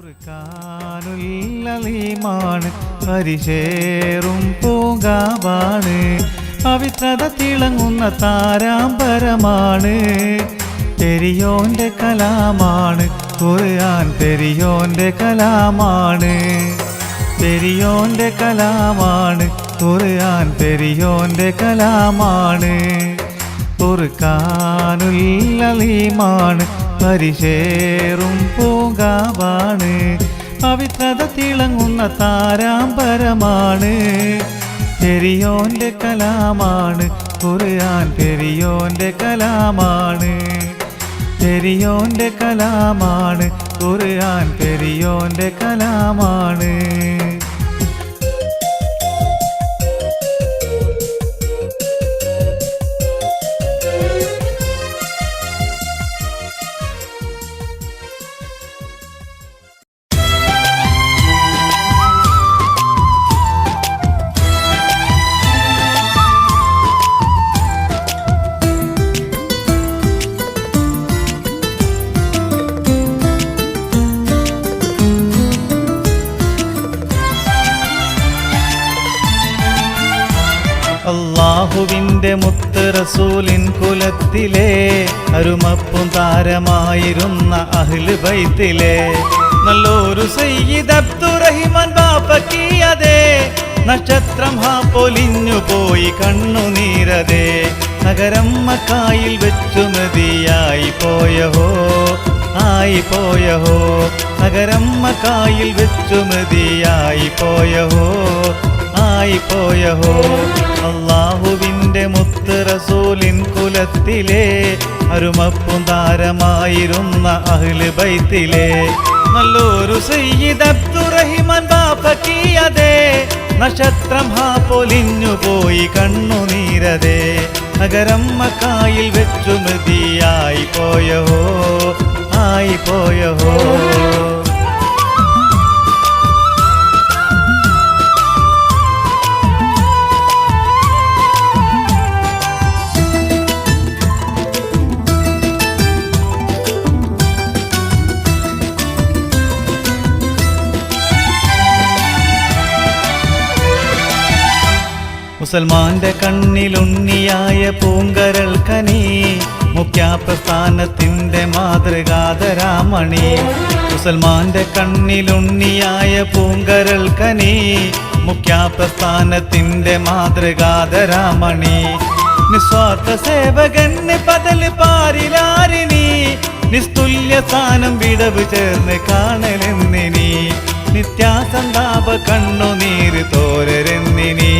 ഖുർആനുൽ പരിശേറും പൂങ്കാവാണ്, പവിത്രത തിളങ്ങുന്ന താരാമ്പരമാണ്. പെരിയോന്റെ കലാമാണ് ഖുർആൻ, പെരിയോന്റെ കലാമാണ്. പെരിയോന്റെ കലാമാണ് ഖുർആൻ, പെരിയോന്റെ കലാമാണ്. ഖുർആനുൽ പരിശേറും പൂങ്കാവാണ്, പവിത്രത തിളങ്ങുന്ന താരാമ്പരമാണ്. പെരിയോന്റെ കലാമാണ് ഖുർആൻ, പെരിയോന്റെ കലാമാണ്. പെരിയോന്റെ കലാമാണ് ഖുർആൻ, പെരിയോന്റെ കലാമാണ്. അല്ലാഹുവിന്റെ മുത്ത് റസൂലിൻ കുലത്തിലെ അരുമപ്പും താരമായിരുന്ന അഹ്ലു ബൈത്തിലെ നല്ലൊരു സയ്യിദ് അബ്ദുറഹിമാൻ ബാപ്പക്കിയതേ. നക്ഷത്രം പൊലിഞ്ഞു പോയി കണ്ണുനീരതേ, നഗരം മക്കായിൽ വെച്ചു മതിയായി പോയഹോ, ആയി പോയഹോ. നഗരം മക്കായിൽ വെച്ചു മതിയായി പോയഹോ, ആയി പോയഹോ. അല്ലാഹുവിന്റെ മുത്ത് റസൂലിൻ കുലത്തിലെ അരുമപ്പും താരമായിരുന്ന അഹ്ലു ബൈത്തിലെ നല്ലൊരു സയ്യിദ് അബ്ദുറഹിമാൻ ബാപ്പക്കിയതേ. നക്ഷത്രം പൊലിഞ്ഞു പോയി കണ്ണുനീരതേ, നഗരം മക്കായിൽ വെച്ചു മതിയായി പോയഹോ, ആയി പോയഹോ. മുസൽമാന്റെ കണ്ണിലുണ്ണിയായ പൂങ്കരൾ കനി, മുഖ്യാപ്രസ്ഥാനത്തിന്റെ മാതൃകാതരാമണി. മുസൽമാന്റെ കണ്ണിലുണ്ണിയായ പൂങ്കരൾ കനി, മുഖ്യാപ്രസ്ഥാനത്തിന്റെ മാതൃകാതരാമണി. നിസ്വാർത്ഥ സേവകന് പതൽ പാരിലാരിനി, നിസ്തുല്യ സ്ഥാനം വിടവ് ചേർന്ന് കാണലെന്നിനി. നിത്യാസന്താപ കണ്ണുനീര് തോരരെന്നിനി,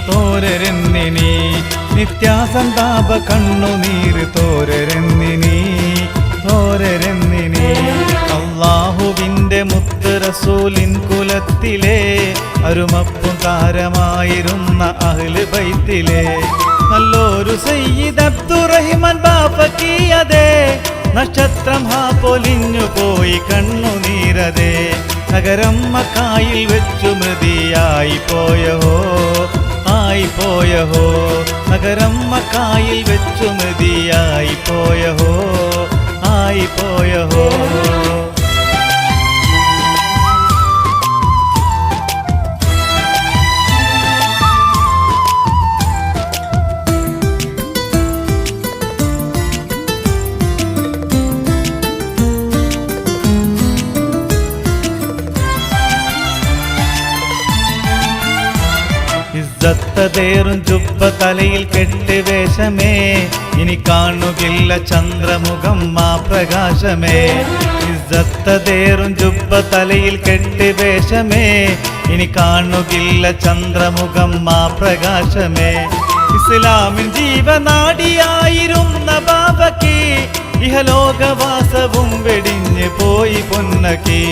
തോരരെന്നിനി. നിത്യാസന്താപ കണ്ണുനീര് തോരരെന്നിനി, തോരരെന്നിനി. അല്ലാഹുവിന്റെ മുത്ത് റസൂലിൻ കുലത്തിലെ അരുമപ്പും താരമായിരുന്ന അഹ്ലു ബൈത്തിലെ നല്ലൊരു സയ്യിദ് അബ്ദുറഹിമാൻ ബാപ്പക്കിയതേ. നക്ഷത്രം പൊലിഞ്ഞു പോയി കണ്ണുനീരതേ, നഗരം മക്കായിൽ വെച്ചു മതിയായി പോയഹോ, ആയി പോയഹോ. നഗരം മക്കായിൽ വെച്ചു മതിയായി പോയഹോ, ആയി പോയഹോ. ഇസ്സത്തേറും ജുബ്ബ തലയിൽ കെട്ട് വേഷമേ, ഇനി കാണുകില്ല ചന്ദ്രമുഖം മാ പ്രകാശമേ. ഇസ്സത്തേറും ജുബ്ബ തലയിൽ കെട്ട് വേഷമേ, ഇനി കാണുകില്ല ചന്ദ്രമുഖം മാ പ്രകാശമേ. ഇസ്ലാമിൻ ജീവനാടിയായിരുന്ന ബാബയ്ക്ക് ഇഹലോകവാസവും വെടിഞ്ഞ് പോയി പൊന്നക്കി.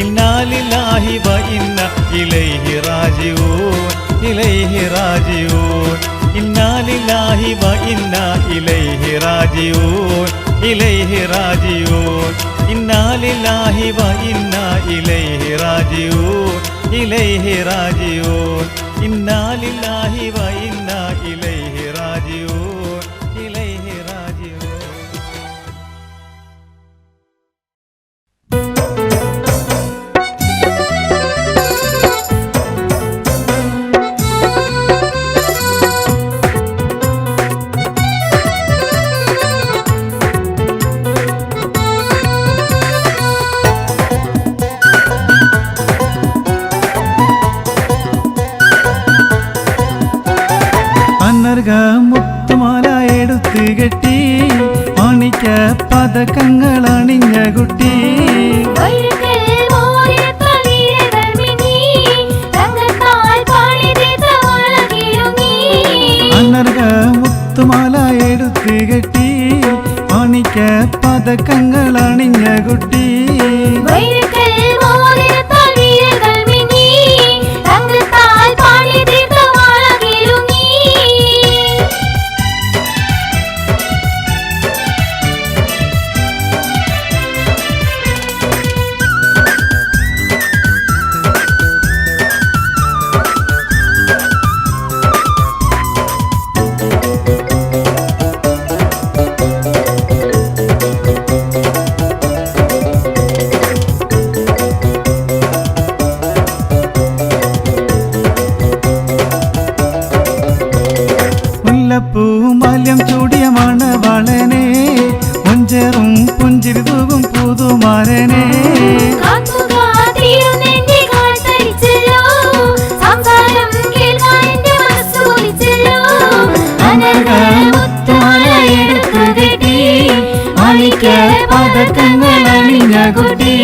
ഇന്നാലില്ലാഹി വ ഇന്ന ഇലൈഹി റാജിഊൻ, ഇലൈഹി റാജിഊൻ. ഇന്നാലില്ലാഹി വ ഇന്ന ഇലൈഹി റാജിഊൻ, ഇലൈഹി റാജിഊൻ. ഇന്നാലില്ലാഹി വ ഇന്ന ഇലൈഹി റാജിഊൻ, ഇലൈഹി റാജിഊൻ. ഇന്നാലില്ലാഹി വ ഇന്ന ഇലൈഹി റാജിഊൻ, ഇലൈഹി റാജിഊൻ. അനർഘ മുത്തുമാല എടുത്തു കെട്ടി മാണിക്ക പതക്കങ്ങൾ അണിഞ്ഞ കുട്ടി അനർഘ മുത്തുമാല എടുത്തു കെട്ടി മാണിക്ക പതക്കങ്ങൾ അണിഞ്ഞ കുട്ടി പൂമാല്യം ചൂടിയ മണവാളനെ മുഞ്ചേറും പുഞ്ചിരി തൂകും പുതുമാരനെ പതക്കങ്ങൾ അണിഞ്ഞ കുട്ടി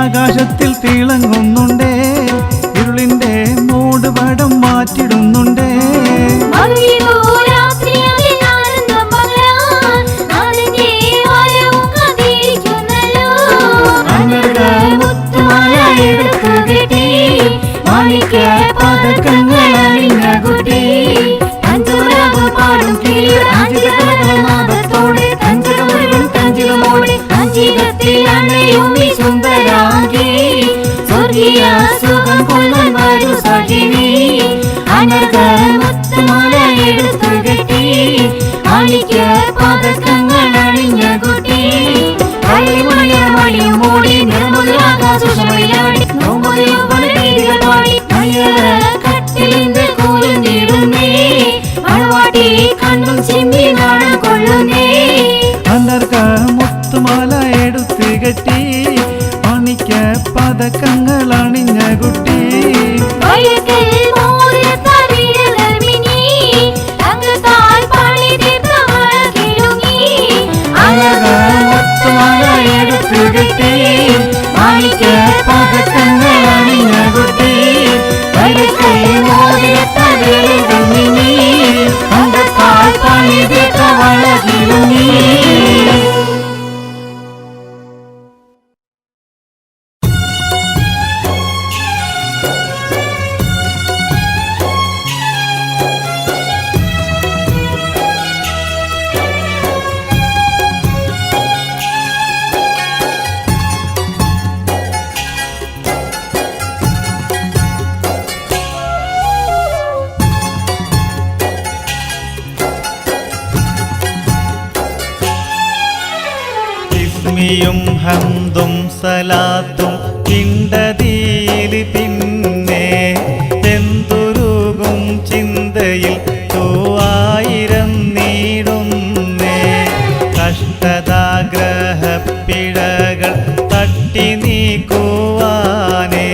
ആകാശത്തിൽ തിളങ്ങുന്നുണ്ടേ ഇരുളിന്റെ മൂടുപടം മാറ്റിടുന്നുണ്ടേ പതക്കങ്ങൾ അണിഞ്ഞ കുട്ടി പാടും സുന്ദരാംഗി സ്വർഗീയ സുഖം കൊള്ളാൻ വരൂ സഖിനി അനർഘ മുത്തുമാല എടുത്തു കെട്ടി മാണിക്ക പതക്കങ്ങൾ അണിഞ്ഞ കുട്ടി മണിയും മൂടി നിറമുതലാകാശമണിയാടി പാടി കട്ടിലിന്റെ കൂലിടുന്നേ മണവാട്ടി കണ്ണും ചിന്തി നാണം കൊള്ളുന്നേ അനർഘ മുത്തുമാല എടുത്തു കെട്ടി മാണിക്ക പതക്കങ്ങൾ അണിഞ്ഞ കുട്ടി മുത്തുമാല എടുത്തു കെട്ടി മാണിക്ക പതക്കങ്ങൾ അണിഞ്ഞ കുട്ടി വളകിലുങ്ങി ഇസ്മിയും ഹംദും സലാത്തും കിണ്ടതിയിൽ പിന്നെ എന്തുരുകും ചിന്തയിൽ 2000 നീടുന്നേ കഷ്ടതാഗ്രഹപ്പിഴകൾ തട്ടി നീക്കുവാനേ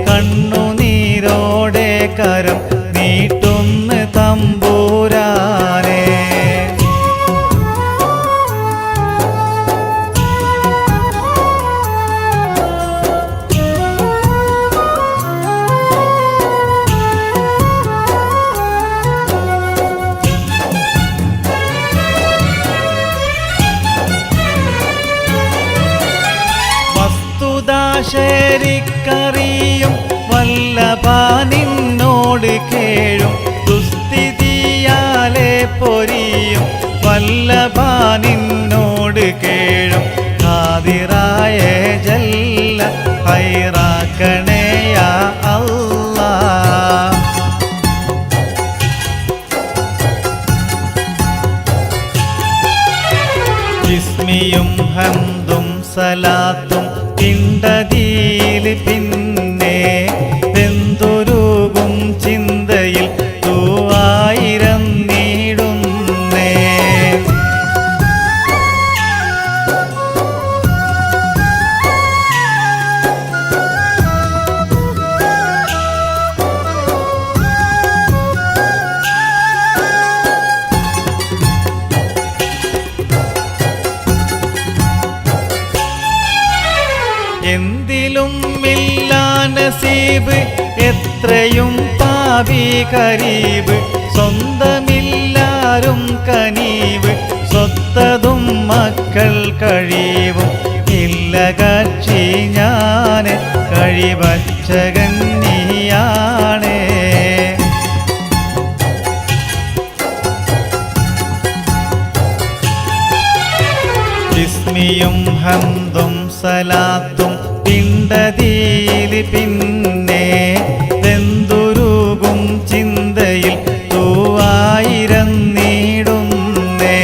കണ്ണുനീരോടെ കരം നീട്ടുന്ന തമ്പൂരാനേ ശരിക്കറിയും വല്ലഭാനിന്നോട് കേഴും ദുസ്ഥിതിയാലെ പൊരിയും വല്ലഭാനിന്നോട് കേഴും ഖാദിറായ ജല്ല ഹൈറാക്കണേയാ അല്ലാഹ് സലാത്തും പിണ്ടതിയിൽ പിന്നെ വെന്തുരുകും ചിന്തയിൽ തൂവായിരം നീടുന്നേ. എന്തിലും ഇല്ലാ നസീബ് എത്രയും പാപി കരീബ് സ്വന്തമില്ലാരും കനീവ് സ്വത്തതും മക്കൾ കഴിവും ഇല്ല കക്ഷി ഞാന് കഴിവച്ചകൻ നീയാണേ. ഇസ്മിയും ഹംദും സലാത്തും പിണ്ടതിയിൽ പിന്നെ വെന്തുരുകും ചിന്തയിൽ തൂവായിരം നീടുന്നേ.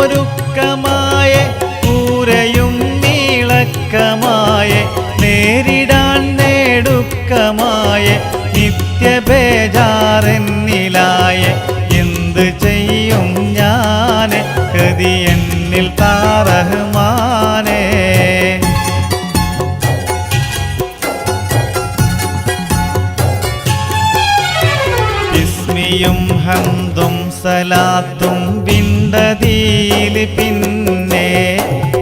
ൂറുവാനോരുക്കമായ കൂരയും നീളക്കമായ നേരിടാൻ നേടുക്കമായ നിത്യബേജാറെന്നിലായ എന്ത് ചെയ്യും ഞാന് കതി എന്നിൽ താറഹ്മാനേ. ഇസ്മിയും ഹംദും സലാത്തും പിണ്ടതിയിൽ പിന്നെ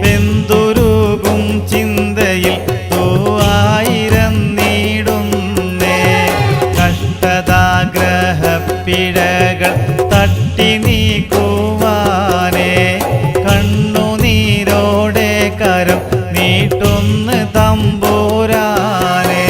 വെന്തുരുകും ചിന്തയിൽ തൂവായിരം നീടുന്നേ. കഷ്ടതാഗ്രഹപ്പിഴകൾ തട്ടി നീക്കുവാനേ കണ്ണുനീരോടെ കരം നീട്ടുന്ന തമ്പുരാനേ.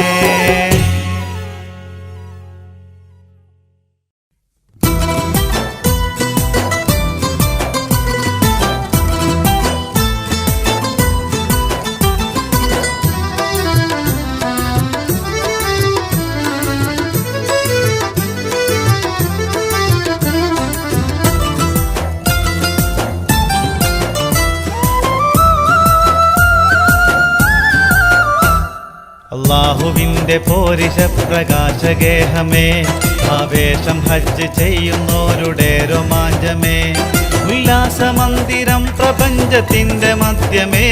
അല്ലാഹുവിൻ്റെ പോരിശ പ്രകാശഗേഹമേ ആവേശം ഹജ്ജ് ചെയ്യുന്നോരുടെ രോമാഞ്ചമേ. ഉല്ലാസമന്ദിരം പ്രപഞ്ചത്തിൻ്റെ മധ്യമേ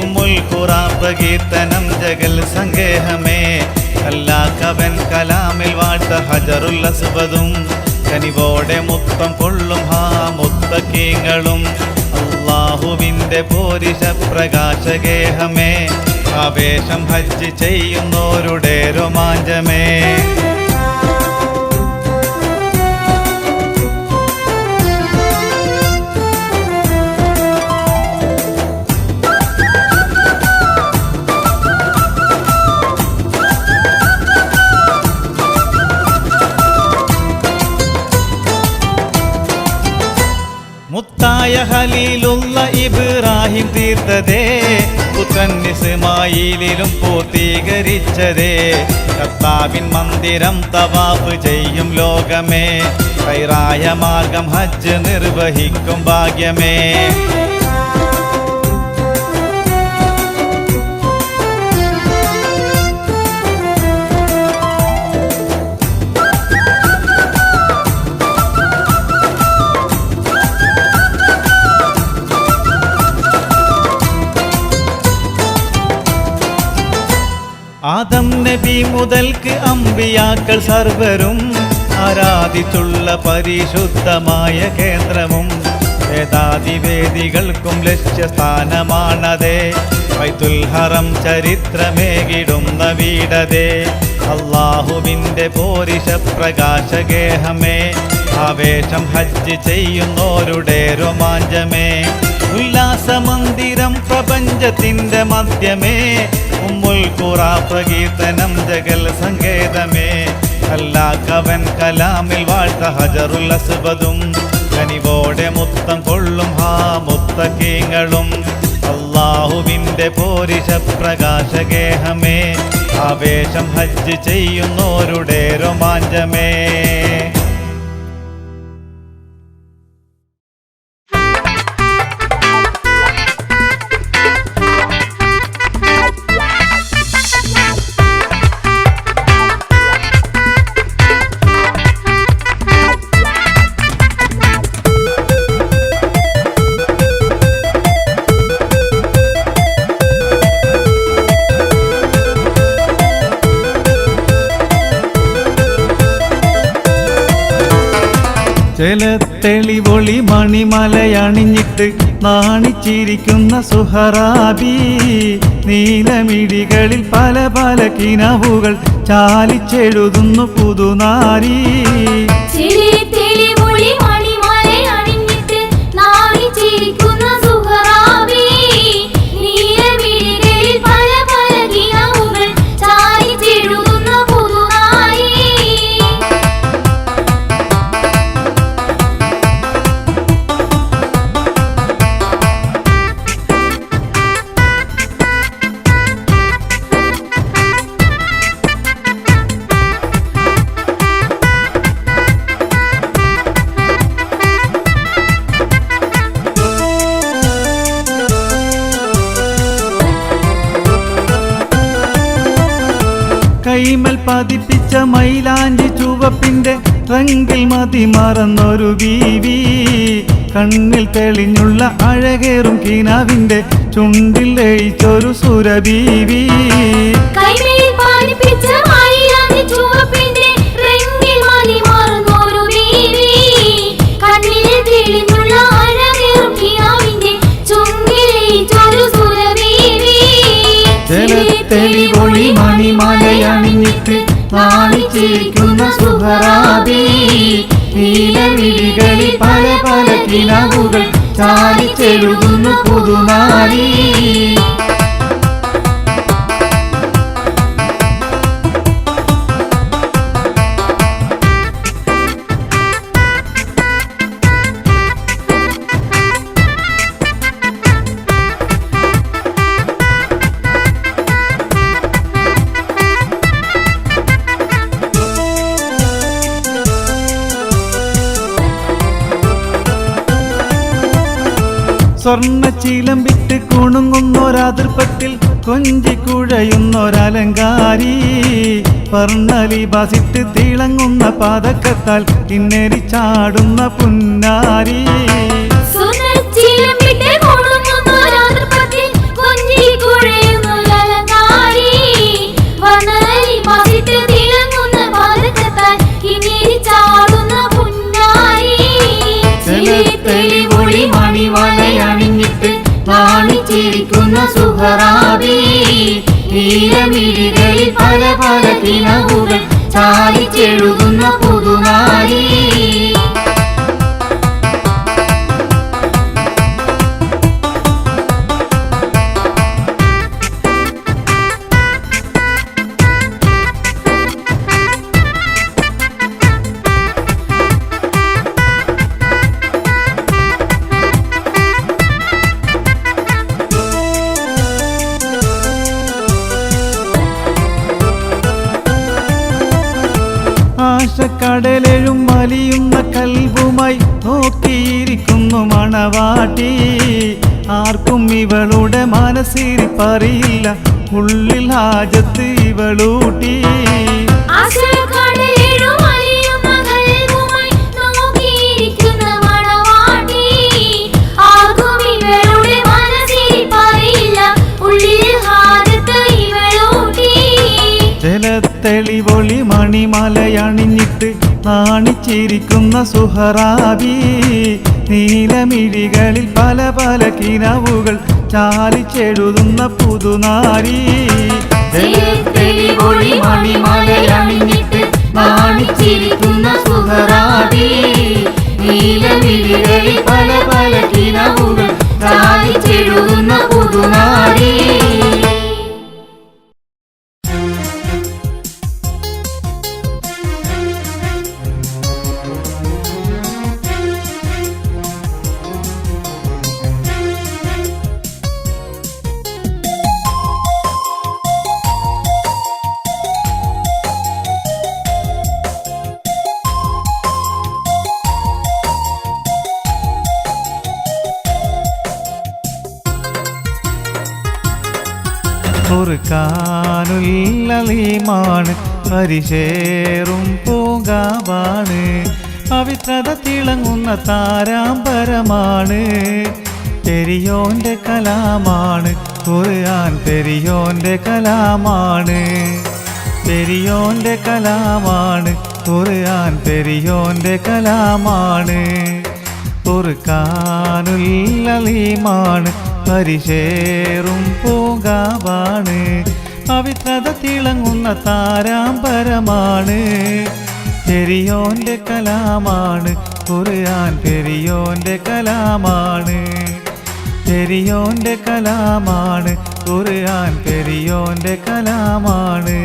ഉമ്മുൽ ഖുറാൻ പ്രകീർത്തനം ജഗൽ സങ്കേഹമേ. അല്ലാഹവൻ കലാമിൽ വാഴ്ത്ത ഹജറുൽ അസ്വദും കനിവോടെ മുത്തം കൊള്ളും ഹാ മുത്തക്കീങ്ങളും. അല്ലാഹുവിൻ്റെ പോരിശ പ്രകാശഗേഹമേ ആവേശം ഹജ്ജ് ചെയ്യുന്നോരുടെ രോമാഞ്ചമേ. മുത്തായ ഖലീലുള്ള ഇബ്രാഹിം തീർത്തതേ പുത്രൻ ഇസ്മായിലിലും പൂർത്തീകരിച്ചതേ. കർത്താവിൻ മന്ദിരം തവാഫ് ചെയ്യും ലോകമേ ഖൈറായ മാർഗം ഹജ്ജ് നിർവഹിക്കും ഭാഗ്യമേ. ആദം നബി മുതൽക്ക് അമ്പിയാക്കൾ സർവരും ആരാധിച്ചുള്ള പരിശുദ്ധമായ കേന്ദ്രവും വേദാതിവേദികൾക്കും ലക്ഷ്യസ്ഥാനമാണതേ. ബൈത്തുൽ ഹറം ചരിത്രമേകിടുന്ന വീടതേ. അല്ലാഹുവിൻ്റെ പോരിശ പ്രകാശഗേഹമേ ആവേശം ഹജ്ജ് ചെയ്യുന്നോരുടെ രോമാഞ്ചമേ. ഉല്ലാസമന്ദിരം പ്രപഞ്ചത്തിൻ്റെ മധ്യമേ ഉമ്മുൽ ഖുറാൻ പ്രകീർത്തനം ജഗൽ സങ്കേതമേ. അല്ലാക്കവൻ കലാമിൽ വാഴ്ത്ത ഹജറുൽ അസ്വദും കനിവോടെ മുത്തം കൊള്ളും ഹാ മുത്തക്കീങ്ങളും അല്ലാഹുവിൻ്റെ പോരിശ പ്രകാശഗേഹമേ ആവേശം ഹജ്ജ് ചെയ്യുന്നോരുടെ രോമാഞ്ചമേ. ജലത്തെളിവൊളി മണിമലയണിഞ്ഞിട്ട് നാണിച്ചിരിക്കുന്ന സുഹറാബി നീലമിഴികളിൽ പല പല കിനാവുകൾ ചാലിച്ചെഴുതുന്നു പുതുനാരി. കൈമൽ പതിപ്പിച്ച മൈലാഞ്ചി ചുവപ്പിന്റെ റങ്കിൽ മതി മറന്നൊരു ബീവി കണ്ണിൽ തെളിഞ്ഞുള്ള അഴകേറും കിനാവിന്റെ ചുണ്ടിൽ ലയിച്ചൊരു സുരബീവി. ജലത്തെളിവൊളി മണിമലയണിഞ്ഞിട്ട് നാണിച്ചിരിക്കുന്ന സുഹറാബി നീലമിഴികളിൽ പല പല കിനാവുകൾ ചാലിച്ചെഴുതുന്നു പുതുനാരി. സ്വർണ്ണ ചിലമ്പിട്ട് കുണുങ്ങുന്നൊരാതിർപ്പത്തിൽ കൊഞ്ചിക്കുഴയുന്നൊരലങ്കാരി വർണ്ണലിബാസിട്ട് തിളങ്ങുന്ന പാദക്കത്താൽ കിന്നരി ചാടുന്ന പുന്നാരി. ജലത്തെളിവൊളി മണിമലയണിഞ്ഞിട്ട് നാണിച്ചിരിക്കുന്ന സുഹറാബി നീലമിഴികളിൽ പല പല കിനാവുകൾ ചാലിച്ചെഴുതുന്ന പുതുനാരി. ആശക്കടലെഴും മലിയുന്ന കൽവുമായി നോക്കിയിരിക്കുന്നു മണവാട്ടി ആർക്കും ഇവളുടെ മനസ്സിരിപ്പറിയില്ല ഉള്ളിൽ ഹാജത്ത് ഇവളൂട്ടി. ജലത്തെളിവൊളി മണിമലയണിഞ്ഞിട്ട് നാണിച്ചിരിക്കുന്ന സുഹറാബി നീലമിഴികളിൽ പല പല കിനാവുകൾ ചാലിച്ചെഴുതുന്ന പുതുനാരി. ജലത്തെളിവൊളി മണിമലയണിഞ്ഞിട്ട് നാണിച്ചിരിക്കുന്ന സുഹറാബി നീലമിഴികളിൽ പല പല കിനാവുകൾ ചാലിച്ചെഴുതുന്ന പുതുനാരി. ഫുർഖാനുൽ-അലീമാണ് പരിശേറും പൂങ്കാവാണ് പവിത്രത തിളങ്ങുന്ന താരാമ്പരമാണ് പെരിയോന്റെ കലാമാണ് ഖുർആൻ പെരിയോന്റെ കലാമാണ് പെരിയോന്റെ കലാമാണ് ഖുർആൻ പെരിയോന്റെ കലാമാണ് ഫുർഖാനുൽ-അലീമാണ് പരിശേറും പൂങ്കാവാണ് പവിത്രത തിളങ്ങുന്ന താരാമ്പരമാണ് പെരിയോന്റെ കലാമാണ് ഖുർആൻ പെരിയോന്റെ കലാമാണ് പെരിയോന്റെ കലാമാണ് ഖുർആൻ പെരിയോന്റെ കലാമാണ്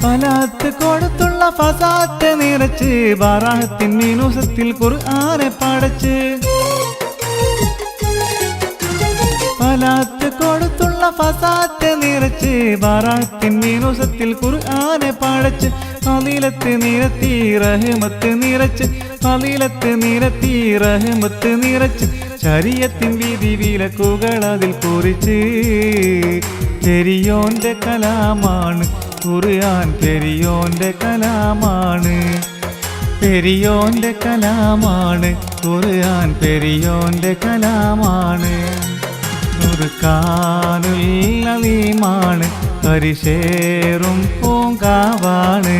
ഫലാത്ത് കൊടുത്തുള്ള ഫസാത്ത് നിറച്ച് ബറാഅത്തിൻ മീനൂസത്തിൽ ഖുർആനെ പടച്ച് ഫലാത്ത് കൊടുത്തുള്ള ഫസാത്ത് നിറച്ച് ബറാഅത്തിൻ മീനൂസത്തിൽ ഖുർആനെ പടച്ച് ഫളീലത്ത് നിരത്തി റഹ്മത്ത് നിറച്ച് ഫളീലത്ത് നിരത്തി റഹ്മത്ത് നിറച്ച് ശരീഅത്തിൻ വിധി വിലക്കുകൾ അതിൽ കുറിച്ച് പെരിയോന്റെ കലാമാണ് ഖുർആൻ പെരിയോന്റെ കലാമാണ് പെരിയോന്റെ കലാമാണ് ഖുർആൻ പെരിയോന്റെ കലാമാണ് ഫുർഖാനുൽ-അലീമാണ് പരിശേറും പൂങ്കാവാണ്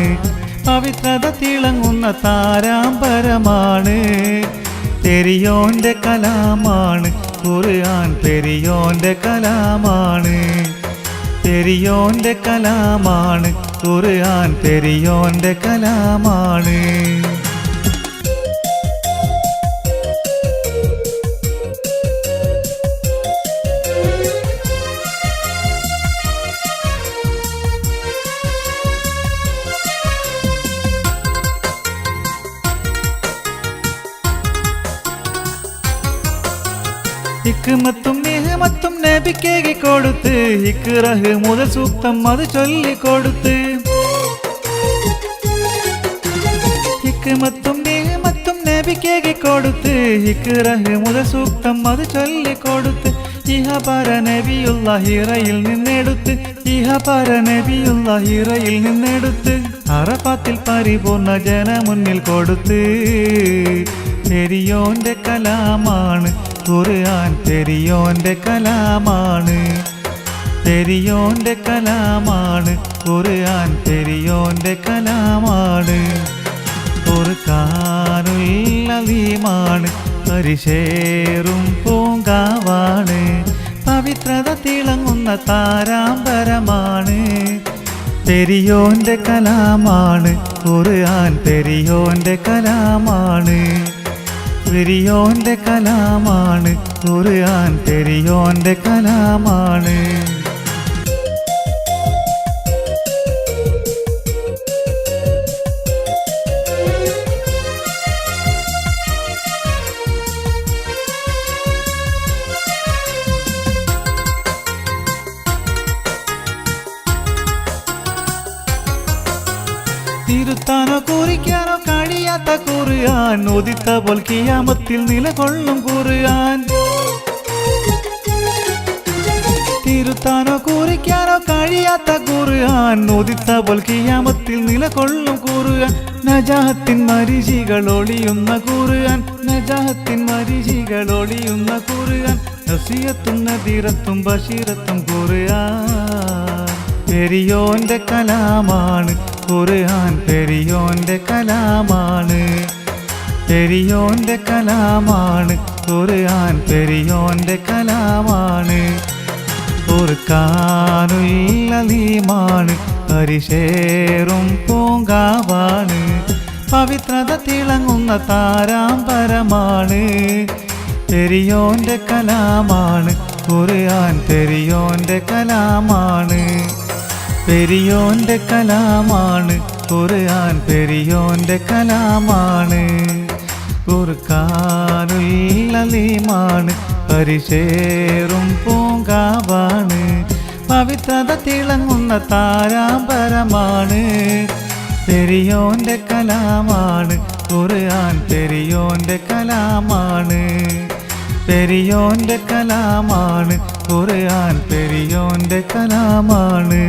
പവിത്രത തിളങ്ങുന്ന താരാമ്പരമാണ് പെരിയോന്റെ കലാമാണ് ഖുർആൻ പെരിയോന്റെ കലാമാണ് പെരിയോന്റെ കലാമാണ് ഖുർആൻ പെരിയോന്റെ കലാമാണ് ഹിക്മത്തും നിഹ്മത്തും നബിക്കേകി കൊടുത്ത് ഇഖ്റഹ് മുതൽ സൂക്തം അത് ചൊല്ലിക്കൊടുത്ത് ഹിക്മത്തും നിഹ്മത്തും നബിക്കേകി കൊടുത്ത് ഇഖ്റഹ് മുതൽ സൂക്തം അത് ചൊല്ലിക്കൊടുത്ത് ഇഹപര നബിയുള്ള ഹിറയിൽ നിന്നെടുത്ത് ഇഹപര നബിയുള്ള ഹിറയിൽ നിന്നെടുത്ത് അറഫാത്തിൽ പരിപൂർണ ജനമുന്നിൽ കൊടുത്ത് പെരിയോന്റെ കലാമാണ് ഖുർആൻ പെരിയോന്റെ കലാമാണ് പെരിയോന്റെ കലാമാണ് ഖുർആൻ പെരിയോന്റെ കലാമാണ് ഫുർഖാനുൽ-അലീമാണ് പരിശേറും പൂങ്കാവാണ് പവിത്രത തിളങ്ങുന്ന താരാമ്പരമാണ് പെരിയോന്റെ കലാമാണ് ഖുർആൻ പെരിയോന്റെ കലാമാണ് പെരിയോന്റെ കലാമാണ് ഖുർആൻ പെരിയോന്റെ കലാമാണ് തിരുത്താനോ കുറിക്കാനോ കഴിയാത്ത ഖുർആൻ ഉദിത്ത പോൽ ഖിയാമത്തിൽ നിലകൊള്ളും ഖുർആൻ തിരുത്താനോ കുറിക്കാനോ കഴിയാത്ത ഖുർആൻ ഉദിത്ത പോൽ ഖിയാമത്തിൽ നിലകൊള്ളും ഖുർആൻ നജാഹത്തിൻ മരീചികൾ ഒളിയുന്ന ഖുർആൻ നജാഹത്തിൻ മരീചികൾ ഒളിയുന്ന ഖുർആൻ നസിയത്തും നദീറത്തും ബഷീറത്തും ഖുർആൻ പെരിയോന്റെ കലാമാണ് ഖുർആൻ പെരിയോന്റെ കലാമാണ് പെരിയോന്റെ കലാമാണ് ഖുർആൻ പെരിയോന്റെ കലാമാണ് ഫുർഖാനുൽ-അലീമാണ് പരിശേറും പൂങ്കാവാണ് പവിത്രത തിളങ്ങുന്ന താരാമ്പരമാണ് പെരിയോന്റെ കലാമാണ് ഖുർആൻ പെരിയോന്റെ കലാമാണ് പെരിയോന്റെ കലാമാണ് ഖുർആൻ പെരിയോന്റെ കലാമാണ് ഖുർആനുൽ അലീമാണ് പരിശേറും പൂങ്കാവാണ് പവിത്രത തിളങ്ങുന്ന താരാമ്പരമാണ് പെരിയോന്റെ കലാമാണ് ഖുർആൻ പെരിയോന്റെ കലാമാണ് പെരിയോന്റെ കലാമാണ് ഖുർആൻ പെരിയോന്റെ കലാമാണ്